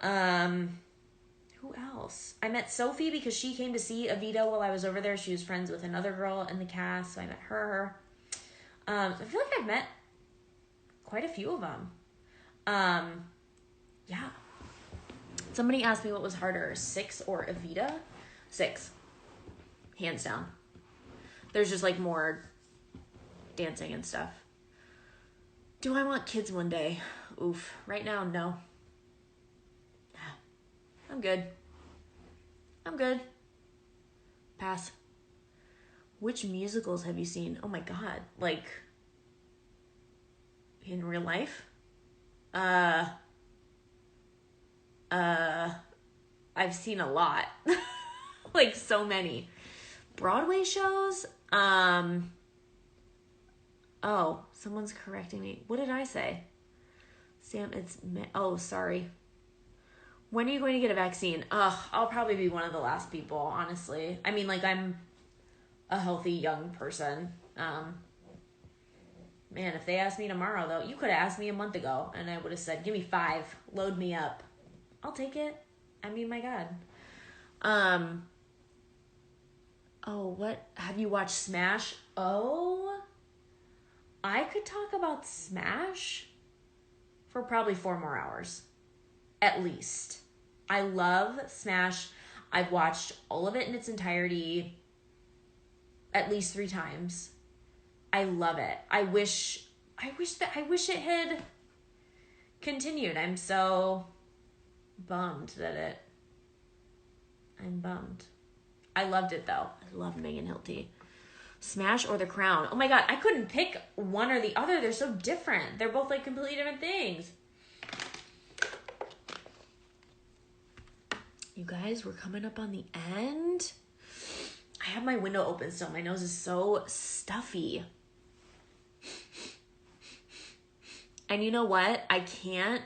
[SPEAKER 1] Who else? I met Sophie because she came to see Evita while I was over there. She was friends with another girl in the cast, so I met her. I feel like I've met quite a few of them. Yeah. Somebody asked me what was harder, Six or Evita? Six. Hands down. There's just, like, more dancing and stuff. Do I want kids one day? Oof. Right now, no. I'm good. Pass. Which musicals have you seen? Oh my god. Like, in real life? I've seen a lot. Like, so many. Broadway shows? Oh, someone's correcting me. What did I say? Sam, oh, sorry. When are you going to get a vaccine? I'll probably be one of the last people, honestly. I mean, like, I'm a healthy young person. Man, if they asked me tomorrow, though, you could have asked me a month ago, and I would have said, give me 5, load me up. I'll take it. I mean, my God. Oh, what? Have you watched Smash? Oh, I could talk about Smash for probably 4 more hours. At least. I love Smash. I've watched all of it in its entirety at least 3 times. I love it. I wish it had continued. I'm so bummed I'm bummed. I loved it though. I love Megan Hilty. Smash or The Crown? Oh my god, I couldn't pick one or the other. They're so different. They're both like completely different things. You guys, we're coming up on the end. I have my window open still. My nose is so stuffy. And you know what? I can't.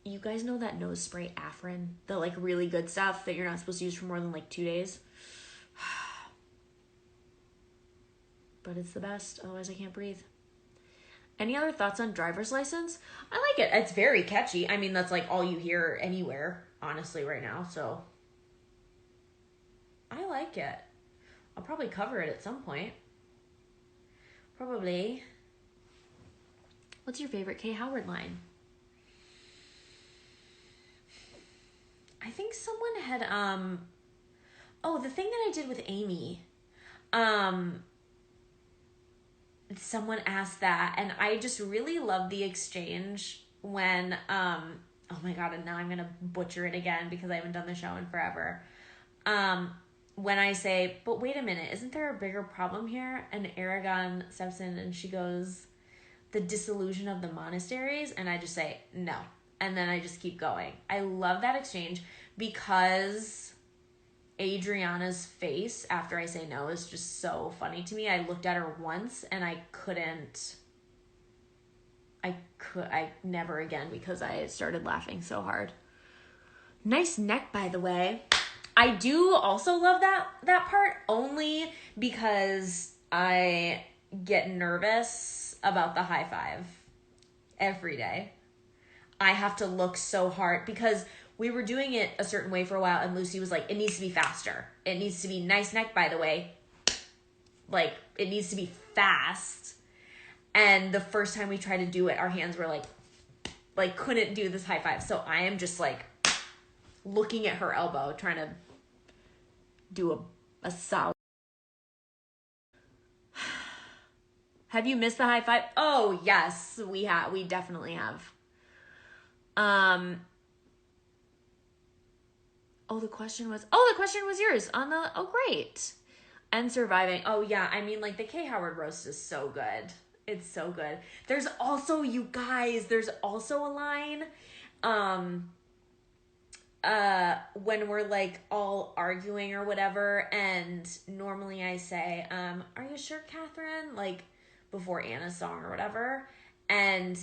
[SPEAKER 1] You guys know that nose spray Afrin? The like really good stuff that you're not supposed to use for more than like 2 days? But it's the best. Otherwise I can't breathe. Any other thoughts on driver's license? I like it. It's very catchy. I mean, that's like all you hear anywhere, honestly, right now. So I like it. I'll probably cover it at some point. Probably. What's your favorite Kay Howard line? I think someone had, the thing that I did with Amy, someone asked that, and I just really love the exchange when, oh my God, and now I'm going to butcher it again because I haven't done the show in forever. When I say, but wait a minute, isn't there a bigger problem here? And Aragon steps in and she goes, the disillusion of the monasteries. And I just say, no. And then I just keep going. I love that exchange because Adriana's face after I say no is just so funny to me. I looked at her once and I never again because I started laughing so hard. Nice neck, by the way. I do also love that part only because I get nervous about the high five every day. I have to look so hard because we were doing it a certain way for a while and Lucy was like, it needs to be faster. It needs to be nice neck, by the way. Like, it needs to be fast. And the first time we tried to do it, our hands were like couldn't do this high five. So I am just like looking at her elbow, trying to do a solid. Have you missed the high five? Oh, yes, we definitely have. The question was yours on the, great. And surviving. Oh yeah, I mean, like, the Kay Howard roast is so good. It's so good. There's also, you guys, there's also a line, when we're like all arguing or whatever, and normally I say, are you sure, Catherine? Like, before Anna's song or whatever. And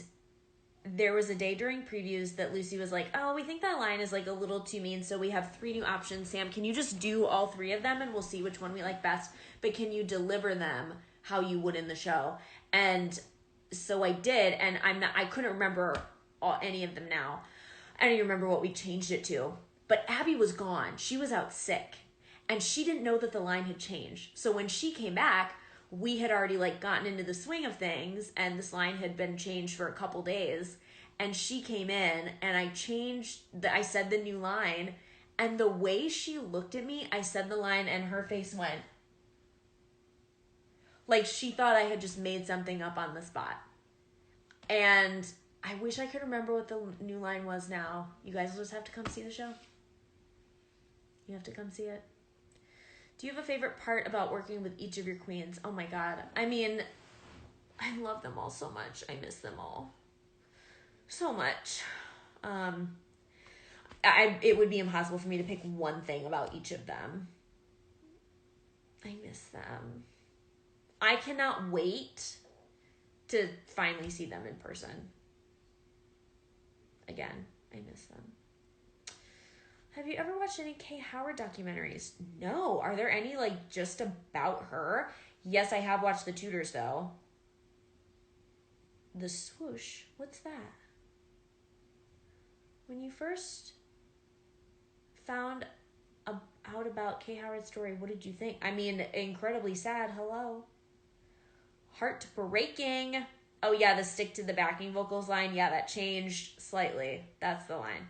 [SPEAKER 1] there was a day during previews that Lucy was like, oh, we think that line is like a little too mean, so we have 3 new options. Sam, can you just do all 3 of them and we'll see which one we like best, but can you deliver them how you would in the show? And so I did, and I couldn't remember any of them now. I don't even remember what we changed it to. But Abby was gone. She was out sick. And she didn't know that the line had changed. So when she came back, we had already like gotten into the swing of things, and this line had been changed for a couple days. And she came in and I said the new line, and the way she looked at me, I said the line and her face went like she thought I had just made something up on the spot. And I wish I could remember what the new line was now. You guys will just have to come see the show. You have to come see it. Do you have a favorite part about working with each of your queens? Oh my God. I mean, I love them all so much. I miss them all so much. It would be impossible for me to pick one thing about each of them. I miss them. I cannot wait to finally see them in person. Again, I miss them. Have you ever watched any Kay Howard documentaries? No. Are there any like just about her? Yes, I have watched The Tudors though. The swoosh. What's that? When you first found out about Kay Howard's story, what did you think? I mean, incredibly sad. Hello. Heartbreaking. Oh yeah, the stick to the backing vocals line. Yeah, that changed slightly. That's the line.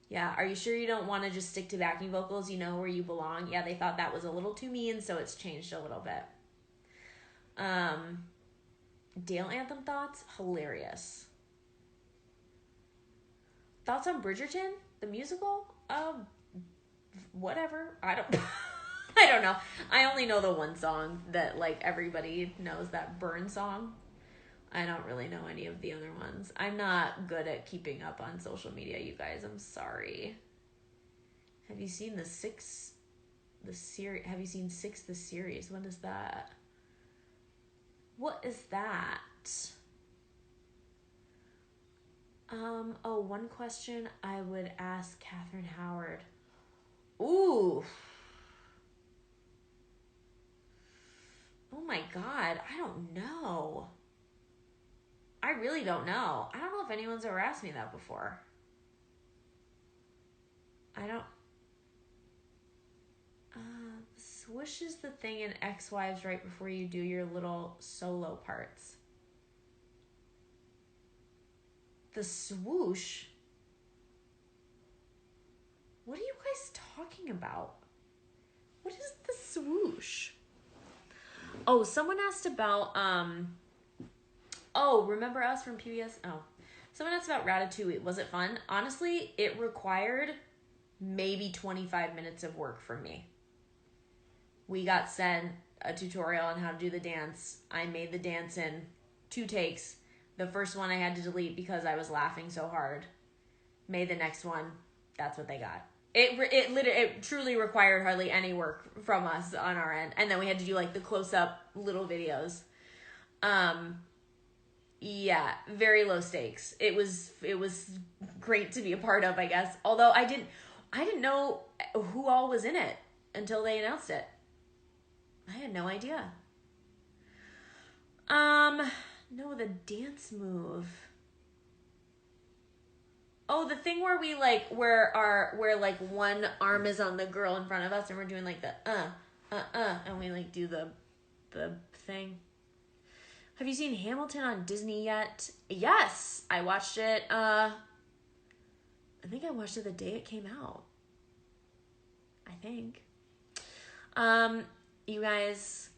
[SPEAKER 1] Yeah, are you sure you don't want to just stick to backing vocals? You know where you belong. Yeah, they thought that was a little too mean, so it's changed a little bit. Dale Anthem thoughts? Hilarious. Thoughts on Bridgerton? The musical? Whatever. I don't know. I only know the one song that like everybody knows, that Burn song. I don't really know any of the other ones. I'm not good at keeping up on social media, you guys. I'm sorry. Have you seen Six the series? When is that? What is that? One question I would ask Catherine Howard. Ooh. Oh my God. I don't know. I really don't know. I don't know if anyone's ever asked me that before. Swoosh is the thing in Ex-Wives right before you do your little solo parts. The swoosh? What are you guys talking about? What is the swoosh? Oh, someone asked about, remember us from PBS? Oh. Someone asked about Ratatouille. Was it fun? Honestly, it required maybe 25 minutes of work from me. We got sent a tutorial on how to do the dance. I made the dance in 2 takes. The first one I had to delete because I was laughing so hard. Made the next one. That's what they got. It truly required hardly any work from us on our end. And then we had to do like the close-up little videos. Yeah, very low stakes. It was great to be a part of, I guess. Although I didn't know who all was in it until they announced it. I had no idea. No, the dance move. Oh, the thing where we like where like one arm is on the girl in front of us and we're doing like the and we like do the thing. Have you seen Hamilton on Disney yet? Yes, I watched it. I think I watched it the day it came out. I think. You guys,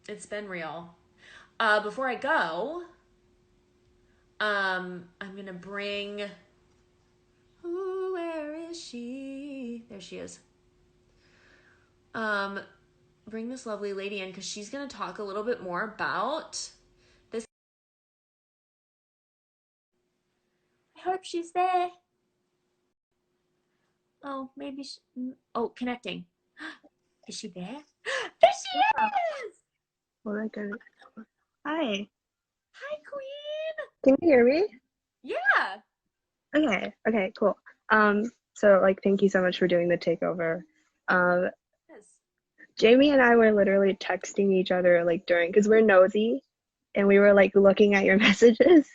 [SPEAKER 1] it's been real. Before I go, I'm gonna bring. Ooh, where is she? There she is. Bring this lovely lady in because she's gonna talk a little bit more about this. I hope she's there. Oh, maybe connecting. Is she there? There she is!
[SPEAKER 2] Well, I got it. Hi.
[SPEAKER 1] Hi, Queen.
[SPEAKER 2] Can you hear me?
[SPEAKER 1] Yeah.
[SPEAKER 2] Okay, cool. So like thank you so much for doing the takeover.
[SPEAKER 1] Yes.
[SPEAKER 2] Jamie and I were literally texting each other like during because we're nosy and we were like looking at your messages.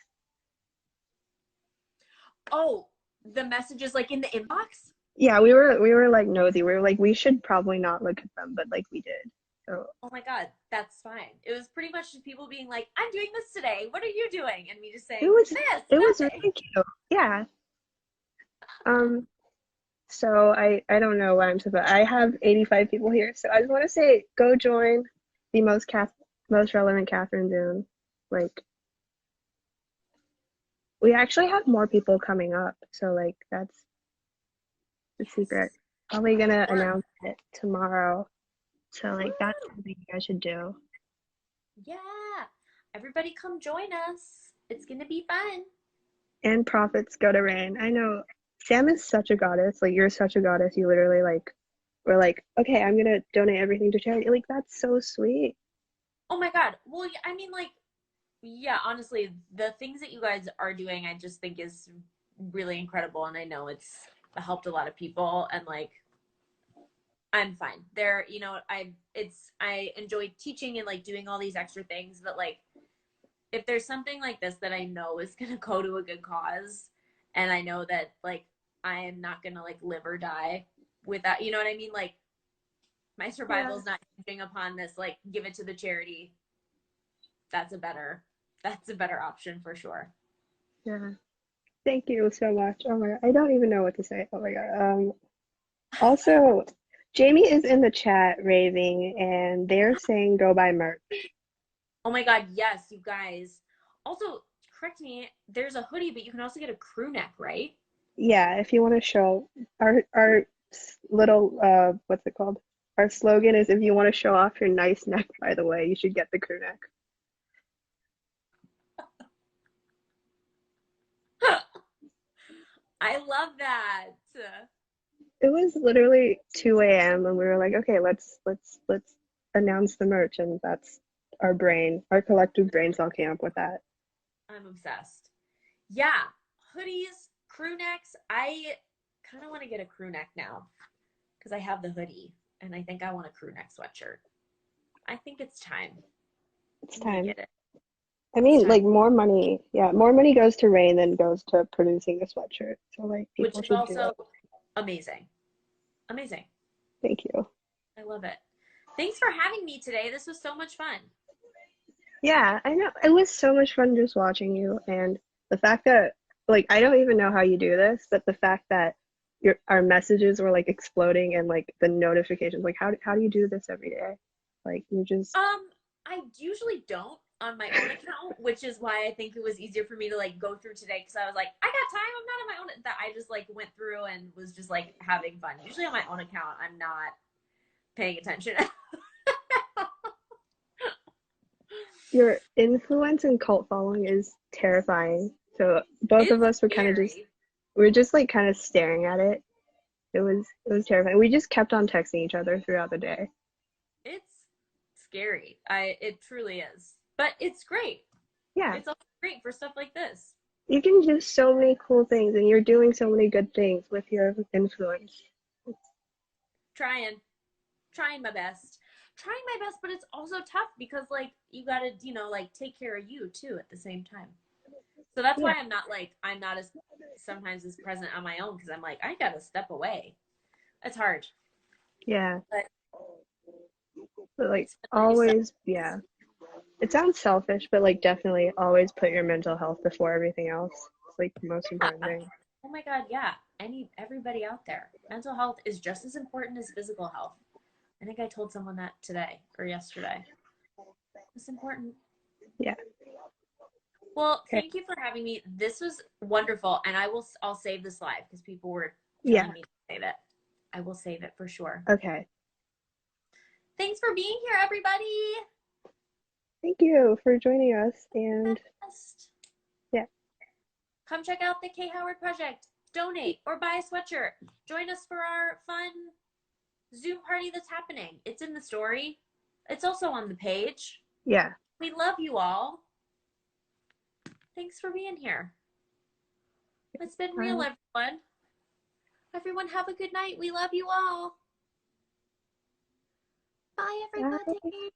[SPEAKER 1] Oh, the messages like in the inbox?
[SPEAKER 2] Yeah, we were like nosy. We were like we should probably not look at them, but like we did. So
[SPEAKER 1] Oh my God, that's fine. It was pretty much just people being like, I'm doing this today. What are you doing? And me just saying,
[SPEAKER 2] it was
[SPEAKER 1] this,
[SPEAKER 2] it was
[SPEAKER 1] nothing.
[SPEAKER 2] really cute. Yeah. So I don't know what I'm supposed. I have 85 people here, so I just want to say go join the most relevant Catherine Zoom. Like we actually have more people coming up, so like that's the secret. Probably gonna announce it tomorrow. So like that's something you guys should do.
[SPEAKER 1] Yeah. Everybody come join us. It's going to be fun.
[SPEAKER 2] And profits go to Rain. I know Sam is such a goddess. Like you're such a goddess. You literally like were like, okay, I'm gonna donate everything to charity. Like that's so sweet.
[SPEAKER 1] Oh my God. Well, I mean, like, yeah, honestly, the things that you guys are doing, I just think is really incredible. And I know it's helped a lot of people. And like, I'm fine. There, I enjoy teaching and like doing all these extra things, but like if there's something like this that I know is gonna go to a good cause and I know that like I am not gonna like live or die with that, you know what I mean? Like my survival is not hinging upon this, like give it to the charity. That's a better option for sure.
[SPEAKER 2] Yeah. Thank you so much. Oh my God. I don't even know what to say. Oh my God. Also, Jamie is in the chat raving and they're saying go buy merch.
[SPEAKER 1] Oh my God, yes, you guys. Also, correct me, there's a hoodie, but you can also get a crew neck, right?
[SPEAKER 2] Yeah, if you want to show our little what's it called? Our slogan is if you want to show off your nice neck, by the way, you should get the crew neck.
[SPEAKER 1] I love that.
[SPEAKER 2] It was literally 2 a.m. and we were like, okay, let's announce the merch and that's our collective brains all came up with that.
[SPEAKER 1] I'm obsessed. Yeah, hoodies, crew necks. I kind of want to get a crew neck now because I have the hoodie and I think I want a crew neck sweatshirt. I think it's time.
[SPEAKER 2] It's time.
[SPEAKER 1] Get it.
[SPEAKER 2] I mean, like more money goes to Rain than goes to producing a sweatshirt. So like people
[SPEAKER 1] Which is
[SPEAKER 2] should do
[SPEAKER 1] also
[SPEAKER 2] it.
[SPEAKER 1] amazing. Amazing.
[SPEAKER 2] Thank you.
[SPEAKER 1] I love it. Thanks for having me today. This was so much fun.
[SPEAKER 2] Yeah, I know. It was so much fun just watching you, and the fact that like I don't even know how you do this, but the fact that our messages were like exploding and like the notifications, like how do you do this every day? Like you just
[SPEAKER 1] I usually don't on my own account, which is why I think it was easier for me to like go through today because I was like, I got time. I'm not on my own. That I just like went through and was just like having fun. Usually on my own account, I'm not paying attention.
[SPEAKER 2] your influence and cult following is terrifying. So both of
[SPEAKER 1] It's
[SPEAKER 2] us were kind of just
[SPEAKER 1] scary.
[SPEAKER 2] we were just like kind of staring at it. It was terrifying. We just kept on texting each other throughout the day.
[SPEAKER 1] It's scary. It truly is. But it's great.
[SPEAKER 2] Yeah,
[SPEAKER 1] It's also great for stuff like this.
[SPEAKER 2] you can do so many cool things, and you're doing so many good things with your influence.
[SPEAKER 1] Trying, trying my best. Trying my best, but it's also tough because like you gotta, like take care of you too at the same time. So that's
[SPEAKER 2] Yeah,
[SPEAKER 1] why I'm not as sometimes as present on my own because I'm like, I gotta step away. It's hard.
[SPEAKER 2] yeah.
[SPEAKER 1] But
[SPEAKER 2] But like
[SPEAKER 1] it's fun to do stuff.
[SPEAKER 2] always, yeah. It sounds selfish, but like definitely always put your mental health before everything else. It's like the most important
[SPEAKER 1] Yeah.
[SPEAKER 2] thing.
[SPEAKER 1] Oh my god, yeah. Everybody out there. Mental health is just as important as physical health. I think I told someone that today or yesterday. It's important.
[SPEAKER 2] Yeah.
[SPEAKER 1] Well,
[SPEAKER 2] Okay.
[SPEAKER 1] thank you for having me. This was wonderful, and I'll save this live because people were telling
[SPEAKER 2] Yeah.
[SPEAKER 1] me to save it. I will save it for sure.
[SPEAKER 2] Okay.
[SPEAKER 1] Thanks for being here, everybody.
[SPEAKER 2] Thank you for joining us. And
[SPEAKER 1] Best.
[SPEAKER 2] yeah.
[SPEAKER 1] Come check out the K Howard Project. Donate or buy a sweatshirt. Join us for our fun Zoom party that's happening. It's in the story. It's also on the page.
[SPEAKER 2] Yeah.
[SPEAKER 1] We love you all. Thanks for being here. It's been real,
[SPEAKER 2] Bye.
[SPEAKER 1] everyone. Everyone have a good night. We love you all. Bye,
[SPEAKER 2] Bye.
[SPEAKER 1] everybody.